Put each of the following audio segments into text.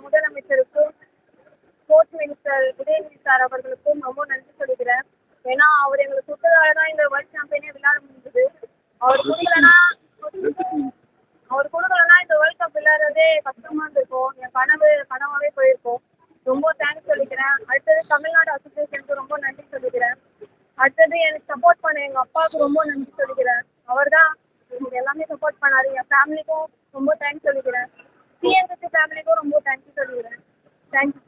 முதலமைச்சருக்கும் sports minister Udhayanidhi sir அவர்களுக்கும் ரொம்ப நன்றி சொல்லிக்கிறேன். ஏன்னா அவர் எங்களுக்கு கொடுத்ததால தான் இந்த வேர்ல்ட் சாம்பியனே விளையாட முடிஞ்சது. அவர் கொடுக்கலன்னா இந்த வேர்ல்ட் கப் விளையாடுறதே கஷ்டமா இருந்திருக்கும். என் கனவாகவே போயிருக்கும். ரொம்ப தேங்க்ஸ் சொல்லிக்கிறேன். அடுத்தது தமிழ்நாடு அசோசியேஷனுக்கு ரொம்ப நன்றி சொல்லிக்கிறேன். அடுத்தது எனக்கு சப்போர்ட் பண்ண எங்கள் அப்பாவுக்கு ரொம்ப நன்றி சொல்லிக்கிறேன். அவர் தான் எனக்கு எல்லாமே சப்போர்ட் பண்ணார். என் ஃபேமிலிக்கும் ரொம்ப தேங்க்ஸ் சொல்லிக்கிறேன். சிஎன்சி ஃபேமிலிக்கும் ரொம்ப தேங்க்ஸ் சொல்லிக்கிறேன். தேங்க்யூ.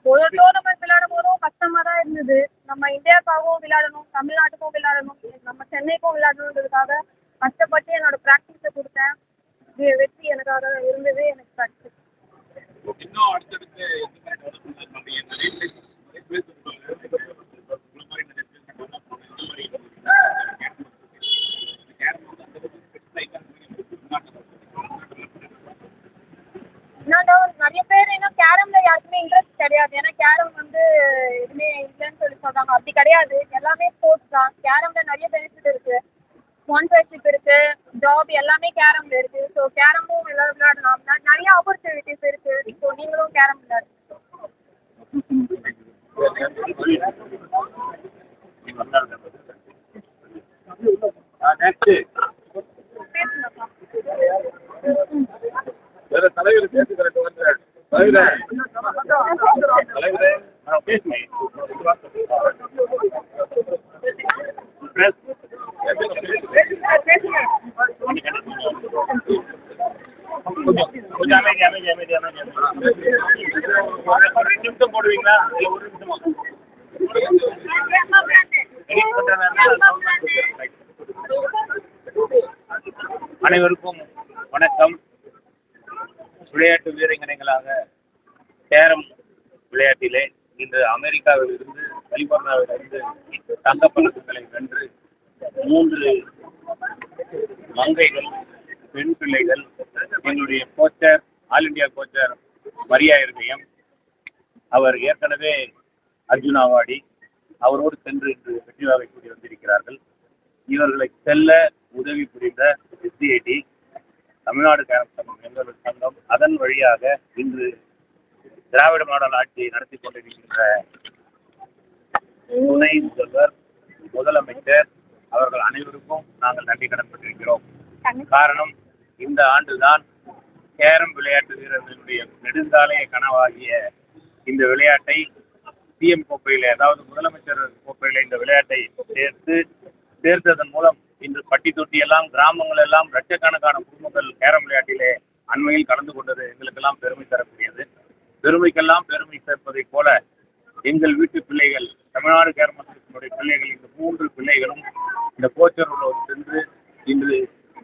ஒரு டோர்னமெண்ட் விளையாடும் போதும் கஷ்டமாக தான் இருந்தது. நம்ம இந்தியாவுக்காகவும் விளையாடணும், தமிழ்நாட்டுக்கும் விளையாடணும், நம்ம சென்னைக்கும் விளையாடணுன்றதுக்காக கஷ்டப்பட்டு என்னோட ப்ராக்டிஸை கொடுத்தேன். வெற்றி எனக்காக இருந்தது. எனக்கு கஷ்டம். நிறைய பேர் இன்னும் கேரம்ல யாருக்குமே இன்ட்ரெஸ்ட் கிடையாது. ஏன்னா கேரம் எதுவுமே இல்லைன்னு சொல்லி சொல்றாங்க. அப்படி கிடையாது. எல்லாமே ஸ்போர்ட்ஸ் தான். கேரம்ல நிறைய பெனிஃபிட் இருக்கு. ஸ்பான்சர்ஷிப் இருக்கு, ஜாப் எல்லாமே கேரம்ல இருக்கு. ஸோ கேரமும் எல்லாரும் விளையாடலாம். நிறைய ஆப்பர்ச்சுனிட்டிஸ் இருக்கு. ஸோ நீங்களும் கேரம் விளையாடுங்க. போடுவீங்களா? அனைவருக்கும் வணக்கம். விளையாட்டு வீரங்கனைகளாக கேரம் விளையாட்டிலே இன்று அமெரிக்காவில் இருந்து கலிபோர்னியாவில் இருந்து தங்கப்பதக்கங்களை வென்று 3 மங்கைகள், பெண் பிள்ளைகள், எங்களுடைய கோச்சர், ஆல் இண்டியா கோச்சர் மரியா இருதயம், அவர் ஏற்கனவே அர்ஜுனா அவார்டி, அவரோடு சென்று இன்று வெற்றி வாகை கூடி வந்திருக்கிறார்கள். இவர்களை செல்ல உதவி புரிந்த எஸ்டிஐடி, தமிழ்நாடு கேரம் சங்கம், எங்களோட சங்கம், அதன் வழியாக இன்று திராவிட மாடல் ஆட்சியை நடத்தி கொண்டிருக்கின்ற துணை முதல்வர், முதலமைச்சர் அவர்கள் அனைவருக்கும் நாங்கள் நன்றி கடன் பட்டிருக்கிறோம். காரணம், இந்த ஆண்டுதான் கேரம் விளையாட்டு வீரர்களுடைய நெடுங்காலைய கனவாகிய இந்த விளையாட்டை சிஎம் கோப்பையில், அதாவது முதலமைச்சர் கோப்பையில் இந்த விளையாட்டை சேர்த்ததன் மூலம் இன்று பட்டி தொட்டியெல்லாம், கிராமங்கள் எல்லாம் லட்சக்கணக்கான குடும்பங்கள் கேரம் விளையாட்டிலே அண்மையில் கலந்து கொண்டது எங்களுக்கெல்லாம் பெருமை தரக்கூடியது. பெருமைக்கெல்லாம் பெருமை சேர்ப்பதைப் போல எங்கள் வீட்டு பிள்ளைகள், தமிழ்நாடு கேரம் அசோசியேஷனுடைய பிள்ளைகள், இந்த 3 பிள்ளைகளும் இந்த கோச்சர்களோடு சென்று இன்று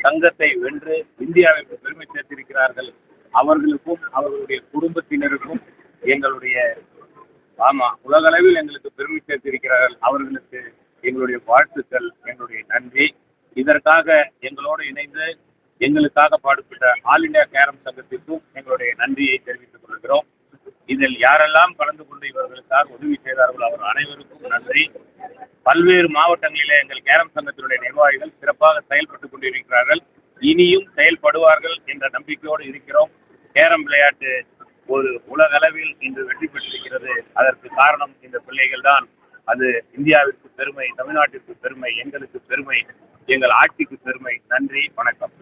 தங்கத்தை வென்று இந்தியாவிற்கு பெருமை சேர்த்திருக்கிறார்கள். அவர்களுக்கும் அவர்களுடைய குடும்பத்தினருக்கும் எங்களுடைய உலகளவில் எங்களுக்கு பெருமை சேர்த்திருக்கிறார்கள். அவர்களுக்கு எங்களுடைய வாழ்த்துக்கள், எங்களுடைய நன்றி. இதற்காக எங்களோடு இணைந்து எங்களுக்காக பாடுபட்ட ஆல் இண்டியா கேரம் சங்கத்திற்கும் எங்களுடைய நன்றியை தெரிவித்துக் கொள்கிறோம். இதில் யாரெல்லாம் கலந்து கொண்டு இவர்களுக்காக உதவி செய்தார்களோ அவர் அனைவருக்கும் நன்றி. பல்வேறு மாவட்டங்களிலே எங்கள் கேரம் சங்கத்தினுடைய நிர்வாகிகள் சிறப்பாக செயல்பட்டுக் கொண்டிருக்கிறார்கள். இனியும் செயல்படுவார்கள் என்ற நம்பிக்கையோடு இருக்கிறோம். கேரம் விளையாட்டு ஒரு உலகளவில் இன்று வெற்றி பெற்றிருக்கிறது. அதற்கு காரணம் இந்த பிள்ளைகள் தான். அது இந்தியாவிற்கு பெருமை, தமிழ்நாட்டிற்கு பெருமை, எங்களுக்கு பெருமை, எங்கள் ஆட்சிக்கு பெருமை. நன்றி, வணக்கம்.